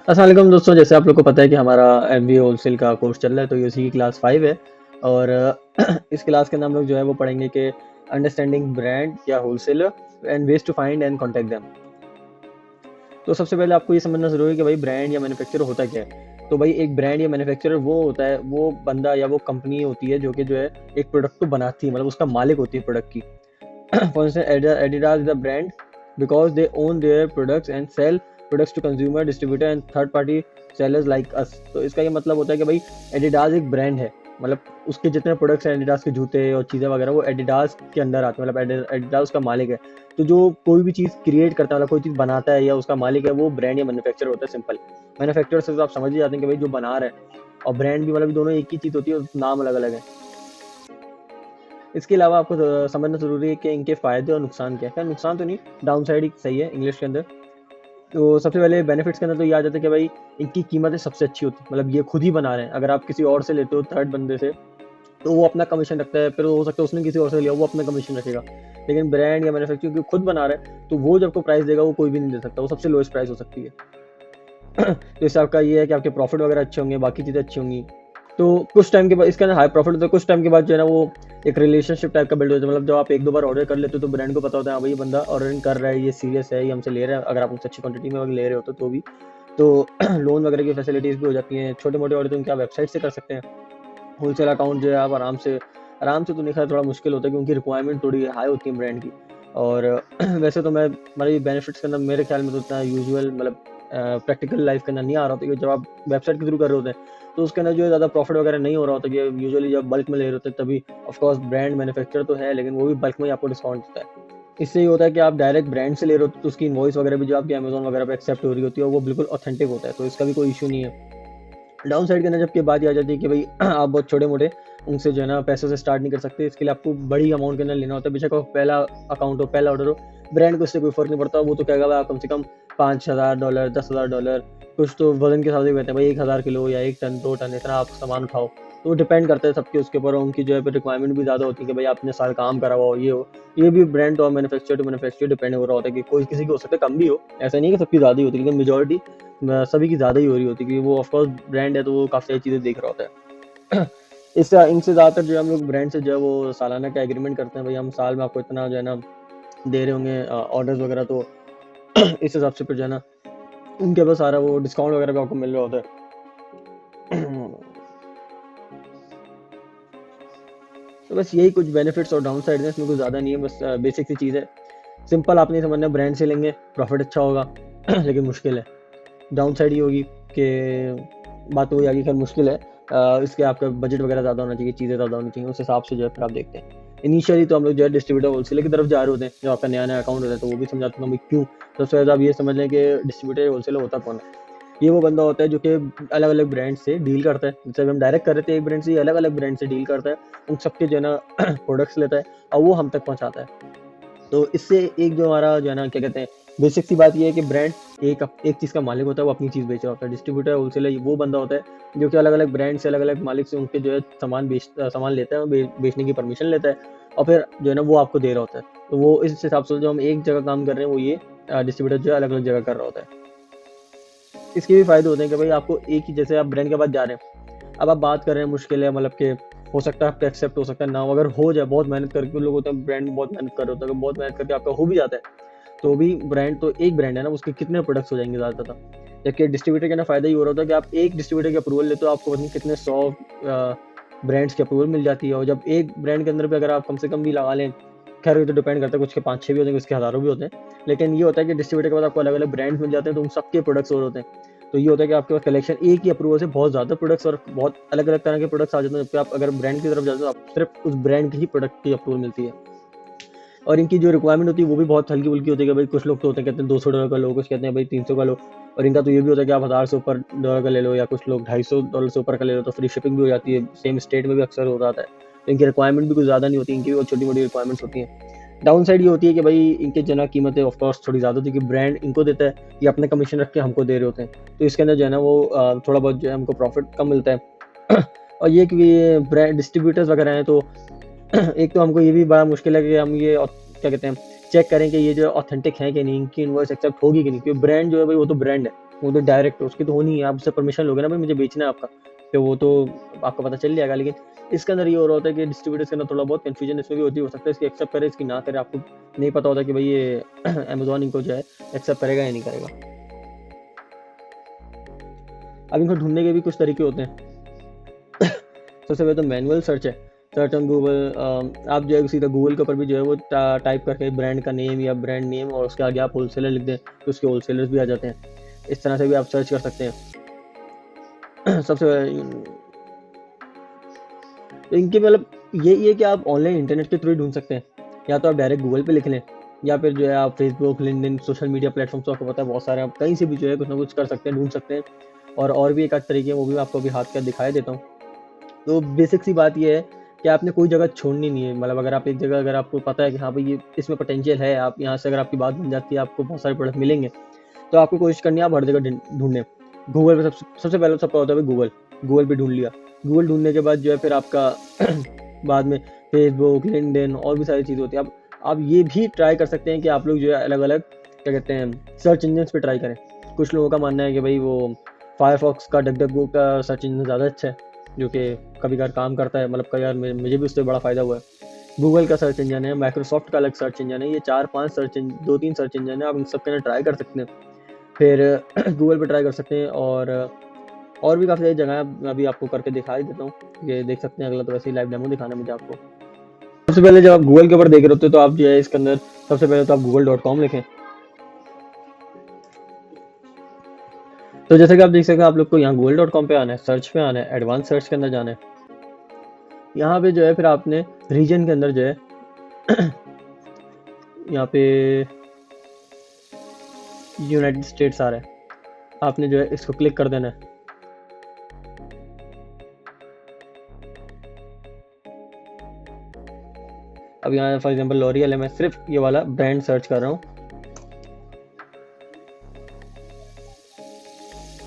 अस्सलाम वालेकुम दोस्तों, जैसे आप लोग को पता है कि हमारा एमबीए होलसेल का कोर्स चल रहा है, तो ये उसी की क्लास 5 है। और इस क्लास के अंदर हम लोग जो है वो पढ़ेंगे कि अंडरस्टैंडिंग ब्रांड या wholesaler and ways to find and contact them. तो सबसे पहले आपको ये समझना ज़रूरी है कि भाई ब्रांड या मैन्युफैक्चरर होता क्या है। तो भाई एक ब्रांड या मैन्युफैक्चरर वो होता है, वो बंदा या वो कंपनी होती है जो कि जो है एक प्रोडक्ट को बनाती है, मतलब उसका मालिक होती है प्रोडक्ट की। For instance, Adidas is a brand because they own their products and sell products to consumer, distributor and third party sellers like us। तो इसका ये मतलब होता है कि भाई एडिडास एक ब्रांड है, मतलब उसके जितने प्रोडक्ट्स हैं, एडिडास के जूते और चीज़ें वगैरह, वो एडिडास के अंदर आते हैं, मतलब एडिडास उसका मालिक है। तो जो कोई भी चीज़ क्रिएट करता है, मतलब कोई चीज़ बनाता है या उसका मालिक है, वो ब्रांड या मैन्युफैक्चरर होता है। सिंपल मैन्युफैक्चरर से तो आप समझ ही जाते हैं कि भाई जो बना रहा है, और ब्रांड भी मतलब दोनों एक ही चीज़ होती है, नाम अलग अलग है। इसके अलावा आपको समझना ज़रूरी है कि इनके फ़ायदे और नुकसान क्या है। खैर नुकसान तो नहीं, डाउन साइड ही सही है इंग्लिश के अंदर। तो सबसे पहले बेनिफिट्स के अंदर तो ये आ जाता है कि भाई इनकी कीमतें सबसे अच्छी होती है, मतलब ये खुद ही बना रहे हैं। अगर आप किसी और से लेते हो थर्ड बंदे से, तो वो अपना कमीशन रखता है, फिर हो सकता है उसने किसी और से लिया, वो अपना कमीशन रखेगा। लेकिन ब्रांड या मैन्युफैक्चरिंग क्योंकि खुद बना रहा है, तो वो जब आपको प्राइस देगा वो कोई भी नहीं दे सकता, वो सबसे लोएस्ट प्राइस हो सकती है। तो इससे आपका ये है कि आपके प्रॉफिट वगैरह अच्छे होंगे, बाकी चीज़ें अच्छी होंगी। तो कुछ टाइम के बाद इसके अंदर हाई प्रॉफिट होता है, कुछ टाइम के बाद जो है ना वो एक रिलेशनशिप टाइप का बिल्ड होता है। मतलब जब आप एक दो बार ऑर्डर कर लेते हो तो ब्रांड को पता होता है हाँ भाई ये बंदा ऑर्डरिंग कर रहा है, ये सीरियस है, ये हमसे ले रहा है। अगर आप उनसे अच्छी क्वांटिटी में ले रहे हो तो भी तो लोन वगैरह की फैसिलिटीज़ भी हो जाती हैं। छोटे मोटे ऑर्डर तो उनके आप वेबसाइट से कर सकते हैं। होलसेल अकाउंट जो है आप आराम से तो नहीं, खैर थोड़ा मुश्किल होता है क्योंकि रिक्वायरमेंट थोड़ी हाई होती है ब्रांड की। और वैसे तो मैं हमारी बेनिफिट्स के अंदर मेरे ख्याल में तो उतना यूजुअल मतलब प्रैक्टिकल लाइफ के अंदर नहीं आ रहा होता, क्योंकि जब आप वेबसाइट के थ्रू कर रहे होते हैं तो उसके अंदर जो है ज़्यादा प्रॉफिट वगैरह नहीं हो रहा होता। कि यूजुअली जब बल्क में ले रहे होते हैं तभी ऑफकोर्स ब्रांड मैन्युफैक्चर तो है, लेकिन वो भी बल्क में ही आपको डिस्काउंट देता है। इससे ये होता है कि आप डायरेक्ट ब्रांड से ले रहे हो तो उसकी इनवॉइस वगैरह भी जो आपकी अमेजोन वगैरह पे एक्सेप्ट हो रही होती है, वो बिल्कुल ऑथेंटिक होता है, तो इसका भी कोई इशू नहीं है। डाउन साइड के अंदर जबकि बात ये आ जाती है कि भाई आप बहुत छोटे मोटे उनसे जो है ना पैसों से स्टार्ट नहीं कर सकते। इसके लिए आपको बड़ी अमाउंट के अंदर लेना होता है। बेशक आप पहला अकाउंट हो, पहला ऑर्डर हो, ब्रांड को इससे कोई फर्क नहीं पड़ता। वो तो कहेगा भाई आप कम से कम $5,000, $10,000, कुछ तो वजन के हिसाब से कहते हैं भाई 1,000 किलो या 1 टन 2 टन इतना आप सामान उठाओ। तो डिपेंड करता है सबके उसके ऊपर, उनकी जो है रिक्वायरमेंट भी ज़्यादा होती है कि भाई आपने साल काम करा हुआ हो, ये हो। ये भी ब्रांड और मैन्युफैक्चर टू मैन्युफैक्चर डिपेंड हो रहा होता है कि कोई किसी की हो सकता है कम भी हो, ऐसा नहीं है कि सबकी ज़्यादा ही होती है, लेकिन मेजोरिटी सभी की ज़्यादा ही हो रही होती है, क्योंकि वो ऑफकोर्स ब्रांड है तो वो काफ़ी सारी चीज़ें देख रहा होता है। इससे इनसे ज़्यादातर जो है हम लोग ब्रांड से जो है वो सालाना का एग्रीमेंट करते हैं, भाई हम साल में आपको इतना जो है ना दे रहे होंगे ऑर्डर्स वगैरह। तो इस हिसाब से फिर जो है ना उनके पास सारा वो डिस्काउंट वगैरह भी आपको मिल रहा होता है। तो बस यही कुछ बेनिफिट्स और डाउन साइड है, इसमें कुछ ज़्यादा नहीं है, बस बेसिक सी चीज़ है। सिंपल आप नहीं समझना, ब्रांड से लेंगे प्रॉफिट अच्छा होगा लेकिन मुश्किल है। डाउन साइड ये होगी कि बात वही आगे, खैर मुश्किल है। इसके आपका बजट वगैरह ज़्यादा होना चाहिए, चीज़ें ज़्यादा होनी चाहिए, उस हिसाब से जो है फिर आप देखते हैं। इनिशियली तो हम लोग जो है डिस्ट्रीब्यूटर होलसेलर की तरफ जा रहे होते हैं। जब आपका नया नया अकाउंट होता है तो वो भी समझाता हूँ भाई क्यों। सबसे ज़्यादा आप ये समझ लें कि डिस्ट्रीब्यूटर होलसेलर होता कौन है। ये वो बंदा होता है जो कि अलग अलग ब्रांड से डील करता है। जैसे हम डायरेक्ट कर रहे थे एक ब्रांड से, ये अलग अलग ब्रांड से डील करता है, उन सबके जो है ना प्रोडक्ट्स लेता है और वो हम तक पहुँचाता है। तो इससे एक जो हमारा जो है ना क्या कहते हैं, बेसिक सी बात ये है कि ब्रांड एक चीज़ का मालिक होता है, वो अपनी चीज़ बेच रहा होता है। डिस्ट्रीब्यूटर होलसेलर वो बंदा होता है जो कि अलग अलग ब्रांड से अलग अलग मालिक से उनके जो है सामान लेता है और बेचने की परमिशन लेता है, और फिर जो है ना वो आपको दे रहा होता है। तो वो इस हिसाब से जो हम एक जगह काम कर रहे हैं, वो ये डिस्ट्रीब्यूटर जो है अलग अलग जगह कर रहा होता है। इसके भी फायदे होते हैं कि भाई आपको एक ही, जैसे आप ब्रांड के पास जा रहे हैं, अब आप बात कर रहे हैं, मुश्किल है, मतलब कि हो सकता है आपका एक्सेप्ट हो सकता है ना हो। अगर हो जाए, बहुत मेहनत करके लोग होते हैं, ब्रांड बहुत मेहनत कर रहे होते हैं, अगर बहुत मेहनत करके आपका हो भी जाता है तो भी ब्रांड तो एक ब्रांड है ना, उसके कितने प्रोडक्ट्स हो जाएंगे ज़्यादा ज़्यादा। जबकि डिस्ट्रीब्यूटर का ना फायदा ये हो रहा था कि आप एक डिस्ट्रीब्यूटर की अप्रूवल लेते हो, आपको पता नहीं कितने 100 ब्रांड्स की अप्रूवल मिल जाती है। और जब एक ब्रांड के अंदर भी अगर आप कम से कम भी लगा लें, खैर ये तो डिपेंड करता है, कुछ के 5-6 भी होते हैं, कुछ के हज़ारों भी होते हैं। लेकिन ये होता है कि डिस्ट्रीब्यूटर के बाद आपको अलग अलग ब्रांड्स मिल जाते हैं, तो उन सबके प्रोडक्ट्स और होते हैं। तो ये होता है कि आपके पास कलेक्शन एक ही अप्रूवल से बहुत ज़्यादा प्रोडक्ट्स और बहुत अलग अलग तरह के प्रोडक्ट्स आ जाते हैं। जबकि आप अगर ब्रांड की तरफ जाते हो, आप सिर्फ उस ब्रांड के ही प्रोडक्ट की अप्रूवल मिलती है। और इनकी जो रिक्वायरमेंट होती है वो भी बहुत हल्की-फुल्की होती है कि भाई कुछ लोग तो होते हैं कहते हैं $200 का लो, कुछ कहते हैं भाई 300 का लो। और इनका तो ये भी होता है कि आप 1000 से ऊपर डॉलर का ले लो, या कुछ लोग $250 से ऊपर का ले लो तो फ्री शिपिंग भी हो जाती है। सेम स्टेट में भी अक्सर हो जाता है। तो इनकी रिक्वायरमेंट भी कुछ ज़्यादा नहीं होती, इनकी भी बहुत छोटी-मोटी रिक्वायरमेंट्स होती हैं। डाउन साइड ये होती है कि भाई इनकी जो है ना कीमतें ऑफ कोर्स थोड़ी ज़्यादा होती है, कि ब्रांड इनको देता है, ये अपने कमीशन रख के हमको दे रहे होते हैं। तो इसके अंदर जो है ना वो थोड़ा बहुत जो है हमको प्रॉफिट कम मिलता है। और ये कि ब्रांड डिस्ट्रीब्यूटर्स वगैरह हैं, तो एक तो हमको ये भी बड़ा मुश्किल है कि हम ये क्या कहते हैं, चेक करें कि ये जो ऑथेंटिक है कि नहीं, इनकी इनवॉइस एक्सेप्ट होगी कि नहीं, क्योंकि ब्रांड जो है भाई वो तो ब्रांड है। वो तो डायरेक्ट उसकी तो होनी है, आप उससे परमिशन लोगे ना भाई मुझे बेचना है आपका, तो वो तो आपको पता चल जाएगा। लेकिन इसके अंदर ये हो रहा होता है कि डिस्ट्रीब्यूटर्स के अंदर थोड़ा बहुत कन्फ्यूजन इसमें भी होती हो सकता है, इसकी एक्सेप्ट करे इसकी ना करे, आपको नहीं पता होता कि भाई ये अमेजोन इनको जो है एक्सेप्ट करेगा या नहीं करेगा। अब इनको ढूंढने के भी कुछ तरीके होते हैं। सबसे पहले तो मैनुअल सर्च है, सर्च ऑन गूगल। आप जो है सीधा गूगल के ऊपर भी जो है वो टाइप करके ब्रांड का नेम या ब्रांड नेम और उसके आगे आप होलसेलर लिख दें तो उसके होलसेलर्स भी आ जाते हैं। इस तरह से भी आप सर्च कर सकते हैं। सबसे तो इनके मतलब ये कि आप ऑनलाइन इंटरनेट के थ्रू ढूंढ सकते हैं, या तो आप डायरेक्ट गूगल पे लिख लें, या फिर जो है आप Facebook, LinkedIn, social media platforms तो आपको पता है बहुत सारे, आप कहीं से भी जो है कुछ ना कुछ कर सकते हैं, ढूंढ सकते हैं। और भी एक आध तरीके हैं, वो भी मैं आपको अभी हाथ का दिखाई देता हूँ। तो बेसिक सी बात ये है कि आपने कोई जगह छोड़नी नहीं है। मतलब अगर आप एक जगह, अगर आपको पता है कि हाँ भाई ये इसमें पोटेंशियल है, आप यहाँ से अगर आपकी बात बन जाती है, आपको बहुत सारे प्रोडक्ट मिलेंगे, तो आपको कोशिश करनी है आप हर जगह ढूंढने। गूगल पे सबसे पहले सबका होता है गूगल, गूगल पे ढूंढ लिया। गूगल ढूंढने के बाद जो है फिर आपका बाद में फेसबुक, लिंक्डइन और भी सारी चीज़ होती है। आप ये भी ट्राई कर सकते हैं कि आप लोग जो है अलग अलग क्या कहते हैं सर्च इंजन पे ट्राई करें। कुछ लोगों का मानना है कि भाई वो फायरफॉक्स का, डकडकगो का सर्च इंजन ज़्यादा अच्छा है, जो कि कभी कभार काम करता है। मतलब कई बार मुझे भी उससे बड़ा फ़ायदा हुआ है। गूगल का सर्च इंजन है, माइक्रोसॉफ्ट का अलग सर्च इंजन है, ये 4-5 सर्च इंजन, 2-3 सर्च इंजन है, आप इन सब के अंदर ट्राई कर सकते हैं। फिर गूगल पे ट्राई कर सकते हैं, और भी काफ़ी सारी जगह मैं अभी आपको करके दिखा ही देता हूँ, ये देख सकते हैं। अगला तो वैसे ही लाइव डेमो दिखाना मुझे आपको। सबसे पहले जब आप गूगल के ऊपर देख रहे होते हैं तो आप जो है इसके अंदर सबसे पहले तो आप google.com लिखें। तो जैसे कि आप देख सकते हैं, आप लोग को यहाँ google.com पे आना है, सर्च पे आना है, एडवांस सर्च के अंदर जाना है। यहाँ पे जो है फिर आपने रीजन के अंदर जो है यहाँ पे यूनाइटेड स्टेट्स आ रहा है, आपने जो है इसको क्लिक कर देना है। अब यहाँ फॉर एग्जांपल लॉरियल है, मैं सिर्फ ये वाला ब्रांड सर्च कर रहा हूँ।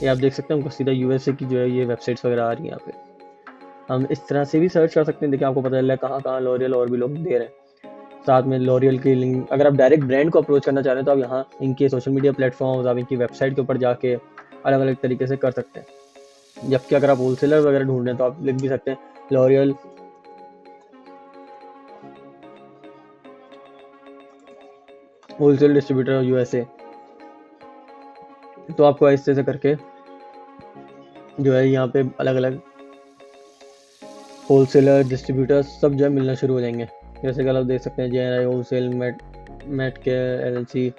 ये आप देख सकते हैं, हमको सीधा यूएसए की जो है ये वेबसाइट्स वगैरह आ रही हैं। यहाँ पे हम इस तरह से भी सर्च कर सकते हैं। देखिए आपको पता चल रहा है कहाँ कहाँ लॉरियल और भी लोग दे रहे हैं। साथ में लॉरियल की लिंक, अगर आप डायरेक्ट ब्रांड को अप्रोच करना चाह रहे हैं तो आप यहाँ इनके सोशल मीडिया प्लेटफॉर्म्स, आप इनकी वेबसाइट के ऊपर जाके अलग अलग तरीके से कर सकते हैं। जबकि अगर आप होलसेलर वगैरह ढूंढ रहे हैं तो आप लिख भी सकते हैं लॉरियल होलसेल डिस्ट्रीब्यूटर यूएसए। तो आपको इस तरह से करके जो है यहाँ पे अलग अलग होलसेलर, डिस्ट्रीब्यूटर सब जो है मिलना शुरू हो जाएंगे। जैसे कि आप देख सकते हैं JNI wholesale, mate care LLC,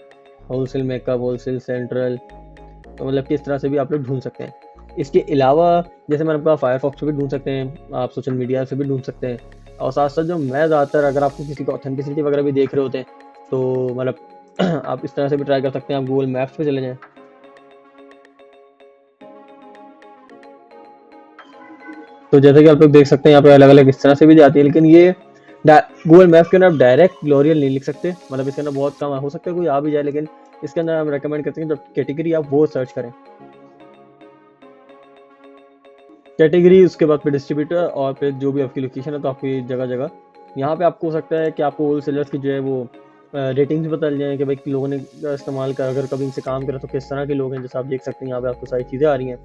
wholesale makeup, wholesale central. तो मतलब कि इस तरह से भी आप लोग ढूंढ सकते हैं। इसके अलावा जैसे मैंने आपका फायरफॉक्स से भी ढूंढ सकते हैं, आप सोशल मीडिया से भी ढूंढ सकते हैं। और साथ साथ जो मैं ज़्यादातर, अगर आपको किसी का ऑथेंटिसिटी वगैरह भी देख रहे होते हैं तो मतलब आप इस तरह से भी ट्राई कर सकते हैं। आप गूगल मैप्स पे चले जाएं। तो जैसे कि आप लोग देख सकते हैं यहाँ पे अलग अलग इस तरह से भी जाती है, लेकिन ये गूगल मैप्स के अंदर आप डायरेक्ट लॉरियल नहीं लिख सकते। मतलब इसके अंदर बहुत कम हो सकता है कोई आ भी जाए, लेकिन इसके अंदर हम रेकमेंड करते हैं जब कैटेगरी आप वो सर्च करें, कैटेगरी, उसके बाद फिर डिस्ट्रीब्यूटर, और फिर जो भी आपकी लोकेशन है तो आपकी जगह जगह यहाँ पे आपको हो सकता है कि आपको होल सेलर्स की जो है वो रेटिंग्स बता जाए कि भाई लोगों ने इस्तेमाल कर, अगर कभी इनसे काम करा तो किस तरह के लोग हैं। जैसे आप देख सकते हैं यहाँ पे आपको सारी चीज़ें आ रही हैं।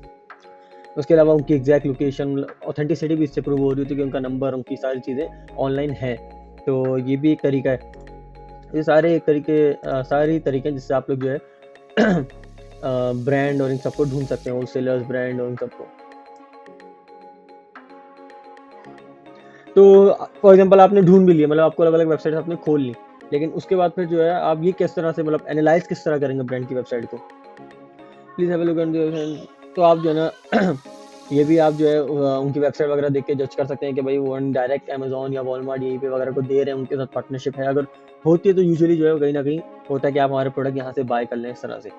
उसके अलावा उनकी एग्जैक्ट लोकेशन, ऑथेंटिसिटी भी इससे प्रूव हो रही थी कि उनका नंबर, उनकी सारी चीज़ें ऑनलाइन हैं। तो ये भी एक तरीका है। ये सारे एक सारी तरीके हैं जिससे आप लोग जो है ब्रांड और इन सबको ढूंढ सकते हैं, होलसेलर्स, ब्रांड और इन सबको। तो फॉर एग्जांपल आपने ढूंढ भी लिया, मतलब आपको अलग अलग वेबसाइट आपने खोल ली, लेकिन उसके बाद फिर जो है आप ये किस तरह से मतलब एनालाइज किस तरह करेंगे ब्रांड की वेबसाइट को। Please have a look at. तो आप जो है ना ये भी आप जो है उनकी वेबसाइट वगैरह देख के जज कर सकते हैं कि भाई वो डायरेक्ट अमेजोन या वॉलमार्ट यहीं पे वगैरह को दे रहे हैं, उनके साथ पार्टनरशिप है। अगर होती है तो यूजुअली जो है कहीं ना कहीं होता है कि आप हमारे प्रोडक्ट यहाँ से बाय कर लें इस तरह से।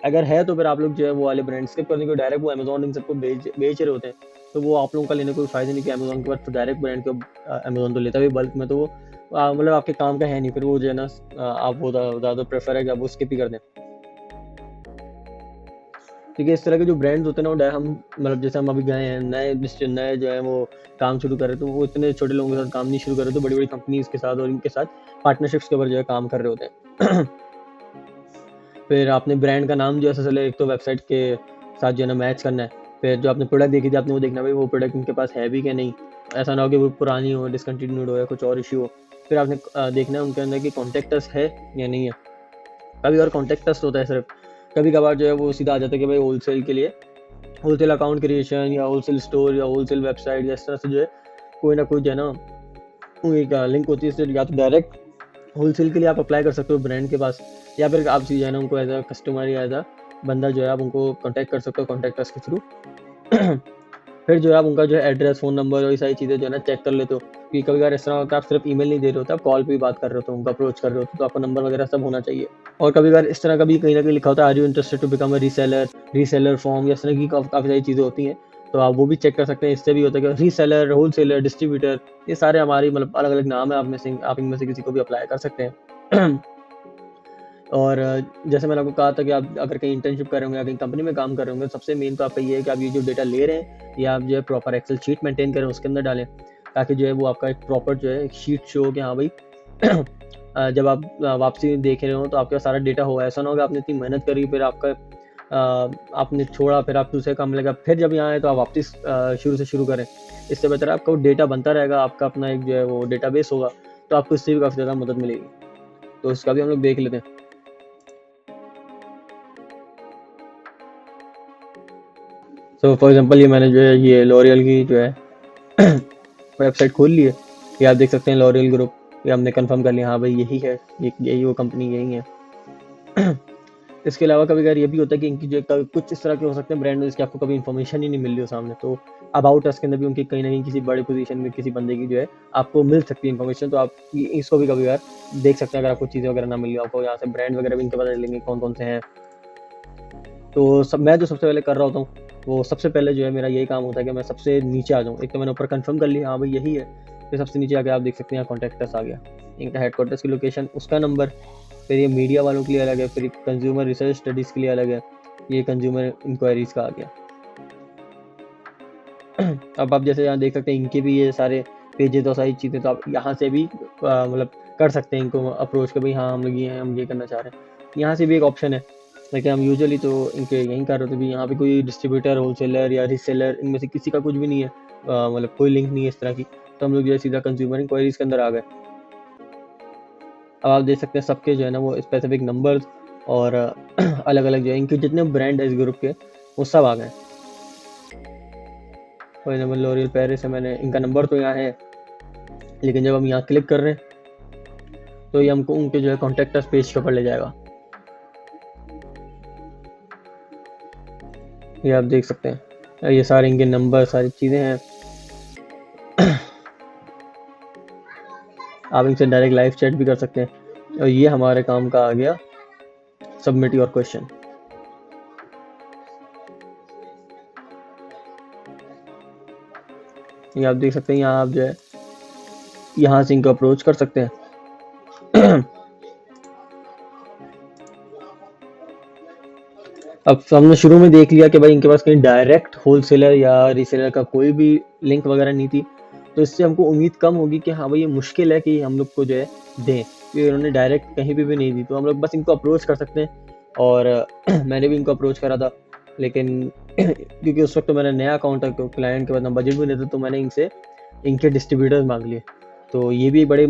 अगर है तो फिर आप लोग जो है वो वाले ब्रांड स्किप करने को डायरेक्ट वो अमेजोन इन सबको बेच रहे होते हैं, तो वो आप लोगों का लेने कोई फायदा नहीं कि अमेजोन के बाद तो डायरेक्ट ब्रांड को अमेजोन तो लेता है बल्क में, तो वो मतलब आपके काम का है नहीं। फिर वो जो है ना आप वो ज़्यादा प्रेफर है कि आप वो स्किप ही कर दें। क्योंकि इस तरह के जो ब्रांड्स होते हैं ना वो हम मतलब जैसे हम अभी गए हैं नए जो है वो काम शुरू कर रहे, तो वो इतने छोटे लोगों के साथ काम नहीं शुरू कर रहे, तो बड़ी बड़ी कंपनीज के साथ और इनके साथ पार्टनरशिप्स के ऊपर जो है काम कर रहे होते हैं। फिर आपने ब्रांड का नाम जो है सबसे पहले एक तो वेबसाइट के साथ जो है ना मैच करना है। फिर जो आपने प्रोडक्ट देखी थी आपने वो देखना भाई वो प्रोडक्ट इनके पास है भी क्या नहीं, ऐसा ना हो कि वो पुरानी हो, डिसकंटिन्यूड हो या कुछ और इशू हो। फिर आपने देखना है उनके अंदर कि कॉन्टेक्टस है या नहीं है। कभी और कॉन्टेक्टस होता है सिर्फ, कभी कभार जो है वो सीधा आ जाता है कि भाई होलसेल के लिए होलसेल अकाउंट क्रिएशन या होलसेल स्टोर या होलसेल वेबसाइट या इस तरह से जो है कोई ना कोई जो है ना एक लिंक होती है इससे, या तो डायरेक्ट होलसेल के लिए आप अप्लाई कर सकते हो ब्रांड के पास, या फिर आप जो है ना उनको एज अ कस्टमर या एज अ बंदा जो है आप उनको कांटेक्ट कर सकते हो कॉन्टैक्ट अस के थ्रू। फिर जो है आप उनका जो है एड्रेस, फ़ोन नंबर और ये सारी चीज़ें जो है ना चेक कर लेते हो कि कभी बार इस तरह होता है आप सिर्फ ईमेल नहीं दे रहे होते, आप कॉल पे भी बात कर रहे हो तो उनको अप्रोच कर रहे हो तो आपका नंबर वगैरह सब होना चाहिए। और कभी बार इस तरह का भी कहीं ना कहीं लिखा होता है are you interested to become a reseller, reseller form या इस तरह की काफ़ी सारी चीज़ें होती हैं, तो आप वो भी चेक कर सकते हैं। इससे भी होता है कि रीसेलर, होलसेलर, डिस्ट्रीब्यूटर, ये सारे हमारी मतलब अलग अलग नाम है, आप इनमें से किसी को भी अप्लाई कर सकते हैं। और जैसे मैंने आपको कहा था कि आप अगर कहीं इंटर्नशिप कर रहे होंगे या कहीं कंपनी में काम कर रहे होंगे, सबसे मेन तो आपका ये है कि आप ये जो डेटा ले रहे हैं ये आप जो है प्रॉपर एक्सेल शीट मेंटेन करें, उसके अंदर डालें, ताकि जो है वो आपका एक प्रॉपर जो है एक शीट शो हो कि हाँ भाई जब आप वापसी देख रहे हो तो आपका सारा डेटा हो, ऐसा ना होगा आपने इतनी मेहनत करी फिर आपका आपने छोड़ा, फिर आप दूसरे काम लगा, फिर जब यहाँ आए तो आप वापस शुरू से शुरू करें। इससे बेहतर है आपका वो डेटा बनता रहेगा, आपका अपना एक जो है वो डेटाबेस होगा, तो आपको इससे भी काफ़ी ज़्यादा मदद मिलेगी। तो इसका भी हम लोग देख लेते हैं। सो फॉर एग्जांपल ये मैंने जो है ये लॉरियल की जो है वेबसाइट खोल ली है, ये आप देख सकते हैं लॉरियल ग्रुप, ये हमने कंफर्म कर लिया हाँ भाई यही है, यही वो कंपनी यही है। इसके अलावा कभी कभार ये भी होता है कि इनकी जो कुछ इस तरह के हो सकते हैं ब्रांड जिसकी आपको कभी इन्फॉर्मेशन ही नहीं मिल रही हो सामने, तो अबाउट अस के अंदर भी उनकी कहीं ना कहीं किसी बड़े पोजीशन में किसी बंदे की जो है आपको मिल सकती है इन्फॉर्मेशन, तो आप इसको भी कभी कभार देख सकते हैं अगर आपको चीज़ें वगैरह ना मिली हो, आपको यहाँ से ब्रांड वगैरह भी इनके पता चलेंगे कौन कौन से हैं। तो सब मैं जो सबसे पहले कर रहा होता हूँ वो सबसे पहले जो है मेरा यही काम होता है कि मैं सबसे नीचे आ जाऊँ, एक तो मैंने ऊपर कंफर्म कर लिया हाँ भाई यही है, फिर सबसे नीचे आके आप देख सकते हैं यहाँ कॉन्टैक्ट आ गया, इनका हेडक्वार्टर्स की लोकेशन, उसका नंबर, फिर ये मीडिया वालों के लिए अलग है, फिर कंज्यूमर रिसर्च स्टडीज़ के लिए अलग है, ये कंज्यूमर इंक्वायरीज़ का आ गया। अब आप जैसे यहाँ देख सकते हैं इनके भी ये सारे पेजेस और सारी चीज़ें, तो आप यहाँ से भी मतलब कर सकते हैं इनको अप्रोच कर भाई हाँ हम लोग ये हैं, हम ये करना चाह रहे हैं, यहाँ से भी एक ऑप्शन है। लेकिन हम यूजुअली तो इनके यहीं कर रहे थे भी, यहाँ पे कोई डिस्ट्रीब्यूटर, होलसेलर या रीसेलर इनमें से किसी का कुछ भी नहीं है, मतलब कोई लिंक नहीं है इस तरह की, तो हम लोग जो है सीधा कंज्यूमर इंक्वायरीज़ के अंदर आ गए। अब आप देख सकते हैं सबके जो है ना वो स्पेसिफिक नंबर्स और अलग अलग जो है इनके जितने ब्रांड है इस ग्रुप के वो सब आ गए। फॉर एग्जाम्पल लॉरियल पेरिस है, मैंने इनका नंबर तो यहाँ है, लेकिन जब हम यहाँ क्लिक कर रहे हैं तो ये हमको उनके जो है कॉन्टैक्ट अस पेज के ऊपर ले जाएगा, ये आप देख सकते हैं ये सारे इनके नंबर सारी चीज़ें हैं। आप इनसे डायरेक्ट लाइव चैट भी कर सकते हैं। और ये हमारे काम का आ गया सबमिट योर क्वेश्चन। ये आप देख सकते हैं यहाँ आप जो है यहाँ से इनको अप्रोच कर सकते हैं। अब हमने शुरू में देख लिया कि भाई इनके पास कहीं डायरेक्ट होलसेलर या रीसेलर का कोई भी लिंक वगैरह नहीं थी, तो इससे हमको उम्मीद कम होगी कि हाँ भाई ये मुश्किल है कि हम लोग को जो है दें, क्योंकि उन्होंने डायरेक्ट कहीं पे भी नहीं दी, तो हम लोग बस इनको अप्रोच कर सकते हैं। और मैंने भी इनको अप्रोच करा था, लेकिन क्योंकि उस वक्त तो मेरा नया अकाउंट था, क्लाइंट के पास ना बजट भी नहीं था, तो मैंने इनसे इनके डिस्ट्रीब्यूटर्स मांग लिए। तो ये भी बड़े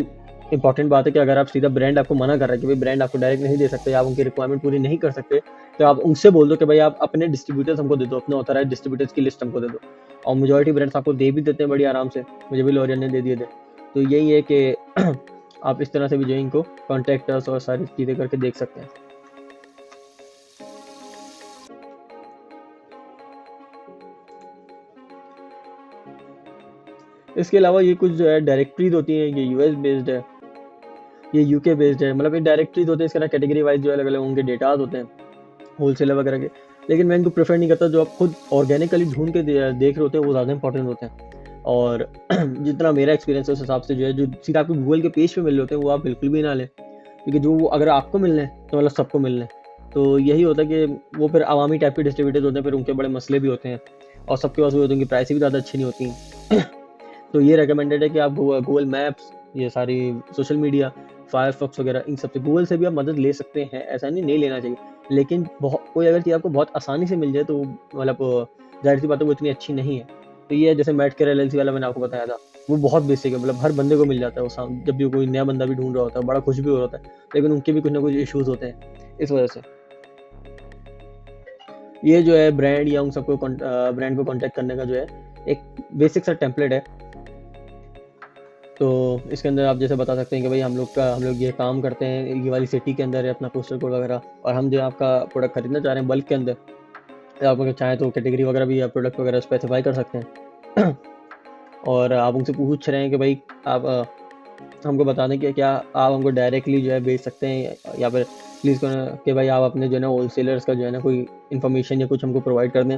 इंपॉर्टेंट बात है कि अगर आप सीधा ब्रांड आपको मना कर रहा है कि भाई ब्रांड आपको डायरेक्ट नहीं दे सकते, आप उनकी रिक्वायरमेंट पूरी नहीं कर सकते, तो आप उनसे बोल दो कि भाई आप अपने डिस्ट्रीब्यूटर्स हमको दे दो, अपने ऑथराइज्ड डिस्ट्रीब्यूटर्स की लिस्ट हमको दे दो। और मेजॉरिटी ब्रांड्स आपको दे भी देते हैं बड़ी आराम से, मुझे भी लॉरियल ने दे दिए थे। तो यही है कि आप इस तरह से भी जो है इनको कॉन्टैक्टर्स और सारी चीज़ें करके देख सकते हैं। इसके अलावा ये कुछ जो है डायरेक्टरीज होती हैं, ये यूएस बेस्ड है, ये यूके बेस्ड है, मतलब ये डायरेक्टरीज होते हैं, इसके ना कैटेगरी वाइज जो अलग अलग उनके डेटाज होते हैं होलसेलर वगैरह के। लेकिन मैं इनको प्रेफर नहीं करता, जो आप खुद ऑर्गेनिकली ढूंढ के देख रहे होते हैं वो ज़्यादा इंपॉर्टेंट होते हैं। और जितना मेरा एक्सपीरियंस है उस हिसाब से जो है जो सीधा आपको गूगल के पेज पे मिल रहे होते हैं वो आप बिल्कुल भी ना लें, क्योंकि जो वो अगर आपको मिलने हैं तो मतलब सबको मिलने हैं। तो यही होता है कि वो फिर अवामी टाइप के डिस्ट्रीब्यूटर्स होते हैं, फिर उनके बड़े मसले भी होते हैं और सबके पास वो होते हैं, उनकी प्राइस भी ज़्यादा अच्छी नहीं होती हैं। तो ये रिकमेंडेड है कि आप गूगल मैप्स, ये सारी सोशल मीडिया फायरफॉक्स वगैरह इन सब से, गूगल से भी आप मदद ले सकते हैं, ऐसा नहीं लेना चाहिए। लेकिन कोई अगर चीज़ आपको बहुत आसानी से मिल जाए तो मतलब ज़ाहिर सी बात है वो इतनी अच्छी नहीं है। तो ये जैसे मेडकेयर LLC वाला मैंने आपको बताया था, वो बहुत बेसिक है, मतलब हर बंदे को मिल जाता है वो जब भी कोई नया बंदा भी ढूंढ रहा होता है, बड़ा खुश भी हो रहा होता है, लेकिन उनके भी कुछ ना कुछ इश्यूज होते हैं इस वजह से। ये जो है ब्रांड या उन सबको ब्रांड को कांटेक्ट करने का जो है एक बेसिक सा टेम्पलेट है। तो इसके अंदर आप जैसे बता सकते हैं कि भाई हम लोग ये काम करते हैं, ये वाली सिटी के अंदर है अपना पोस्टर कोड वगैरह, और हम जो आपका प्रोडक्ट खरीदना चाह रहे हैं बल्क के अंदर, या आप अगर चाहें तो कैटेगरी वगैरह भी आप प्रोडक्ट वगैरह स्पेसिफाई कर सकते हैं। और आप उनसे पूछ रहे हैं कि भाई आप हमको बता दें कि क्या आप हमको डायरेक्टली जो है बेच सकते हैं, या फिर प्लीज़ कि भाई आप अपने जो है ना होलसेलर्स का जो है ना कोई इन्फॉर्मेशन या कुछ हमको प्रोवाइड कर दें।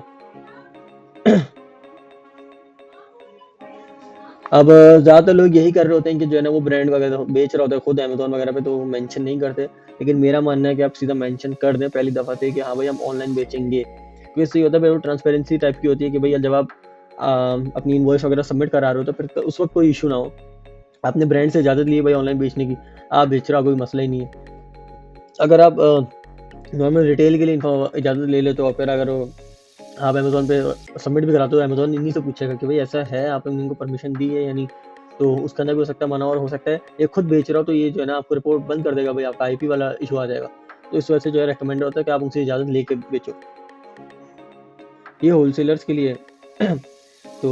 अब ज़्यादातर लोग यही कर रहे होते हैं कि जो है ना वो ब्रांड वगैरह बेच रहा होता है खुद अमेज़न वगैरह पे, तो वो मेंशन नहीं करते। लेकिन मेरा मानना है कि आप सीधा मेंशन कर दें पहली दफ़ा से कि हाँ भाई हम ऑनलाइन बेचेंगे, क्योंकि इससे ये होता है भाई वो ट्रांसपेरेंसी टाइप की होती है कि भाई जब आप अपनी इनवॉइस वगैरह सबमिट करा रहे हो तो फिर उस वक्त कोई इशू ना हो। आपने ब्रांड से इजाज़त ली है भाई ऑनलाइन बेचने की, आप बेच रहा, कोई मसला ही नहीं है। अगर आप नॉर्मल रिटेल के लिए इजाज़त ले लेते हो, फिर अगर आप अमेज़न पे सबमिट भी कराते हो, अमेज़न इन्हीं से पूछेगा कि भाई ऐसा है, आपने इनको परमिशन दी है या नहीं, तो उसके अंदर भी हो सकता है मना, और हो सकता है ये खुद बेच रहा हो तो ये जो है ना आपको रिपोर्ट बंद कर देगा, भाई आपका IP वाला इशू आ जाएगा। तो इस वजह से जो है रिकमेंड होता है कि आप उनसे इजाज़त लेके बेचो। ये होलसेलर्स के लिए तो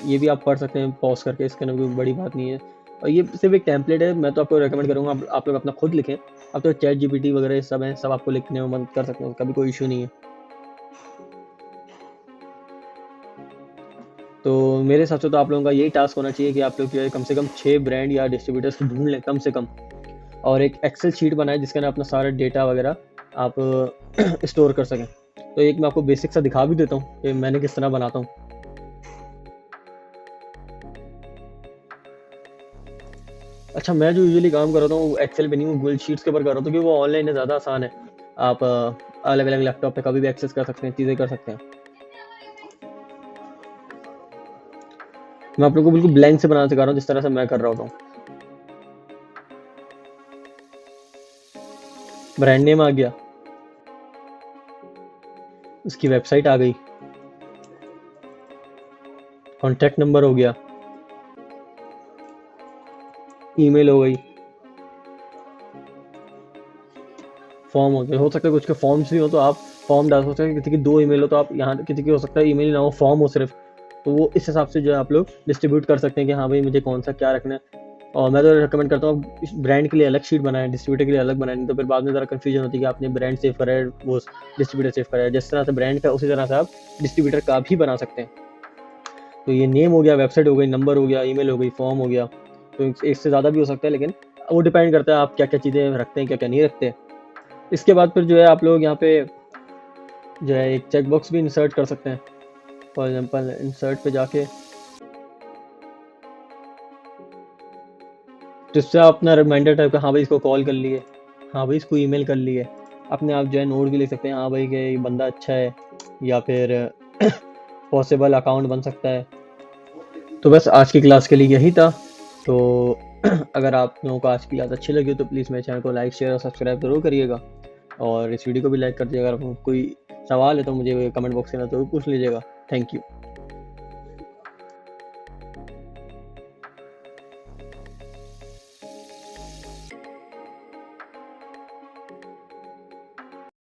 ये भी आप पढ़ सकते हैं पॉज करके, इसके अंदर कोई बड़ी बात नहीं है, और ये सिर्फ एक टेम्पलेट है। मैं तो आपको रिकमेंड करूँगा आप लोग अपना खुद लिखें। अब तो ChatGPT वगैरह सब हैं, सब आपको लिखने में मदद कर सकते हैं, उसका भी कोई इशू नहीं है। तो मेरे हिसाब से तो आप लोगों का यही टास्क होना चाहिए कि आप लोग जो है कम से कम 6 ब्रांड या डिस्ट्रीब्यूटर्स को ढूंढ लें कम से कम, और एक एक्सेल शीट बनाएं जिसके अंदर अपना सारा डेटा वगैरह आप स्टोर कर सकें। तो एक मैं आपको बेसिक सा दिखा भी देता हूँ कि मैंने किस तरह बनाता हूँ। अच्छा, मैं जो यूजुअली काम कर रहा हूँ एक्सेल पे नहीं, वो गूगल शीट्स के ऊपर कर रहा हूँ, क्योंकि वो ऑनलाइन है, ज़्यादा आसान है। आप अलग अलग लैपटॉप पे कभी भी एक्सेस कर सकते हैं, चीज़ें कर सकते हैं। मैं आप लोगों को बिल्कुल ब्लैंक से बनाना सिखा रहा हूँ जिस तरह से मैं कर रहा होता हूँ। ब्रांड नेम आ गया, उसकी वेबसाइट आ गई, कॉन्टैक्ट नंबर हो गया, ईमेल हो गई, फॉर्म हो गया। हो सकता है कुछ के फॉर्म्स भी हो तो आप फॉर्म डाल सकते हैं, किसी की 2 ईमेल हो तो आप यहाँ किसी की हो सकता है ईमेल ना हो, फॉर्म हो सिर्फ, तो वो इस हिसाब से जो है आप लोग डिस्ट्रीब्यूट कर सकते हैं कि हाँ भाई मुझे कौन सा क्या रखना है। और मैं तो रिकमेंड करता हूँ इस ब्रांड के लिए अलग शीट बनाएं, डिस्ट्रीब्यूटर के लिए अलग बनाएं, नहीं तो फिर बाद में ज़रा कन्फ्यूजन होती है कि आपने ब्रांड सेव करा है, वो डिस्ट्रीब्यूटर सेव करा है। जिस तरह से ब्रांड का उसी तरह से आप डिस्ट्रीब्यूटर का भी बना सकते हैं। तो ये नेम हो गया, वेबसाइट हो गई, नंबर हो गया, ईमेल हो गई, फॉर्म हो गया। तो इससे ज़्यादा भी हो सकता है, लेकिन वो डिपेंड करता है आप क्या क्या चीज़ें रखते हैं, क्या क्या नहीं रखते। इसके बाद फिर जो है आप लोग यहाँ पे जो है एक चेक बॉक्स भी इंसर्ट कर सकते हैं। फॉर एग्जांपल इंसर्ट पे जाके जिससे आप अपना रिमाइंडर टाइप का, हाँ भाई इसको कॉल कर लिए, हाँ भाई इसको ईमेल कर लिए, अपने आप जो है नोट भी लिख सकते हैं, हाँ भाई कि ये बंदा अच्छा है, या फिर पॉसिबल अकाउंट बन सकता है। तो बस आज की क्लास के लिए यही था। तो अगर आप लोगों को आज की क्लास अच्छी लगी तो प्लीज़ मेरे चैनल को लाइक, शेयर और सब्सक्राइब ज़रूर करिएगा, और इस वीडियो को भी लाइक कर दीजिएगा। अगर आपको कोई सवाल है तो मुझे कमेंट बॉक्स में ज़रूर पूछ लीजिएगा। Thank you.